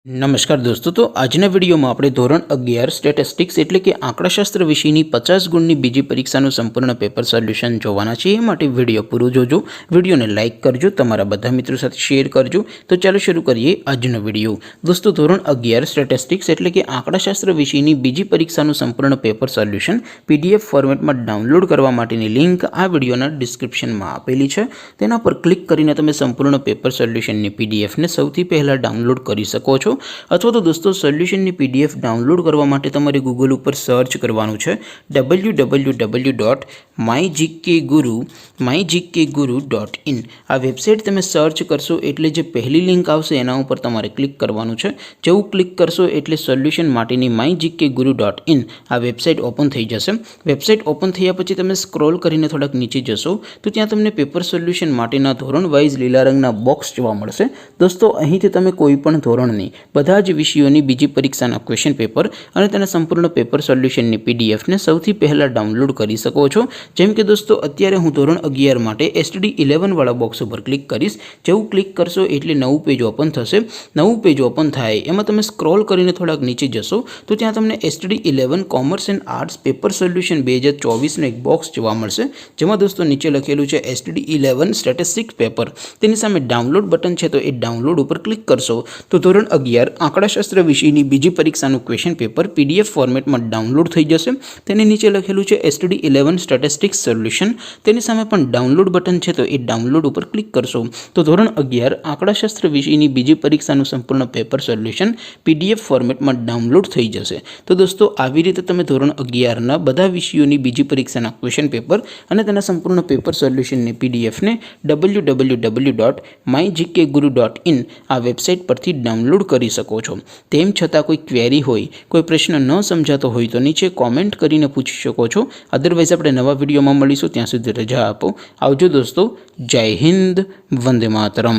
नमस्कार दोस्तों। तो આજના વિડીયોમાં આપણે ધોરણ 11 સ્ટેટિસ્ટિક્સ એટલે કે આંકડાશાસ્ત્ર વિષયની 50 ગુણની બીજી પરીક્ષાનું સંપૂર્ણ પેપર સોલ્યુશન જોવાના છે। એ માટે વિડીયો પૂરો જોજો, વિડીયોને લાઇક કરજો, તમારા બધા મિત્રો સાથે શેર કરજો। તો ચાલો શરૂ કરીએ આજનો વિડીયો। દોસ્તો ધોરણ 11 સ્ટેટિસ્ટિક્સ એટલે કે આંકડાશાસ્ત્ર વિષયની બીજી પરીક્ષાનું સંપૂર્ણ પેપર સોલ્યુશન PDF ફોર્મેટમાં ડાઉનલોડ કરવા માટેની લિંક આ વિડીયોના ડિસ્ક્રિપ્શનમાં આપેલી છે। તેના પર ક્લિક કરીને તમે સંપૂર્ણ પેપર સોલ્યુશનની PDFને સૌથી પહેલાં ડાઉનલોડ કરી શકો છો। अथवा तो दोस्तों सोल्यूशन की PDF डाउनलॉड करवा माटे तमारे गूगल पर सर्च करवानुं छे www.mygkguru.in। आ वेबसाइट तमे सर्च करशो एटले जे पहली लिंक आवशे एना उपर तमारे क्लिक करवानुं छे। जेवुं क्लिक करशो एटले सोल्यूशन माटेनी mygkguru.in आ वेबसाइट ओपन थई जशे। वेबसाइट ओपन थया पछी तमे स्क्रॉल करीने थोड़ाक नीचे जशो तो त्यां तमने पेपर सोल्यूशन माटेना धोरण वाइज लीला रंगना बॉक्स जोवा मळशे। दोस्तों અહીંથી તમે કોઈ પણ ધોરણની બધા જ વિષયોની બીજી પરીક્ષાના ક્વેશ્ચન પેપર અને તેના સંપૂર્ણ પેપર સોલ્યુશનની PDF ને સૌથી પહેલા ડાઉનલોડ કરી શકો છો। જેમ કે દોસ્તો અત્યારે હું ધોરણ 11 માટે STD 11 વાળા બોક્સ ઉપર ક્લિક કરીશ। જેવું ક્લિક કરશો એટલે નવું પેજ ઓપન થશે। નવું પેજ ઓપન થાય એમાં તમે સ્ક્રોલ કરીને થોડાક નીચે જશો તો ત્યાં તમને STD 11 commerce and arts paper solution 2024 નો એક બોક્સ જોવા મળશે। જેમાં દોસ્તો નીચે લખેલું છે STD 11 સ્ટેટિસ્ટિક્સ પેપર। તેની સામે ડાઉનલોડ બટન છે, તો એ ડાઉનલોડ ઉપર ક્લિક કરશો તો ધોરણ 11 આંકડાશાસ્ત્ર વિષયની બીજી પરીક્ષાનું ક્વેશ્ચન પેપર PDF ફોર્મેટમાં ડાઉનલોડ થઈ જશે। તેની નીચે લખેલું છે STD 11 સ્ટેટિસ્ટિક્સ સોલ્યુશન। તેની સામે પણ ડાઉનલોડ બટન છે, તો એ ડાઉનલોડ ઉપર ક્લિક કરશો તો ધોરણ 11 આંકડાશાસ્ત્ર વિષયની બીજી પરીક્ષાનું સંપૂર્ણ પેપર સોલ્યુશન PDF ફોર્મેટમાં ડાઉનલોડ થઈ જશે। તો દોસ્તો આવી રીતે તમે ધોરણ 11ના બધા વિષયોની બીજી પરીક્ષાના ક્વેશ્ચન પેપર અને તેના સંપૂર્ણ પેપર સોલ્યુશનની PDF ને www.mygkguru.in આ વેબસાઇટ પરથી ડાઉનલોડ કરી શકો છો। તેમ છતાં કોઈ ક્વેરી હોય, કોઈ પ્રશ્ન ન સમજાતો હોય તો નીચે કોમેન્ટ કરીને પૂછી શકો છો। અધરવાઇઝ આપણે નવા વિડીયોમાં મળીશું, ત્યાં સુધી રજા આપો। આવજો દોસ્તો। જય હિન્દ, વંદે માતરમ।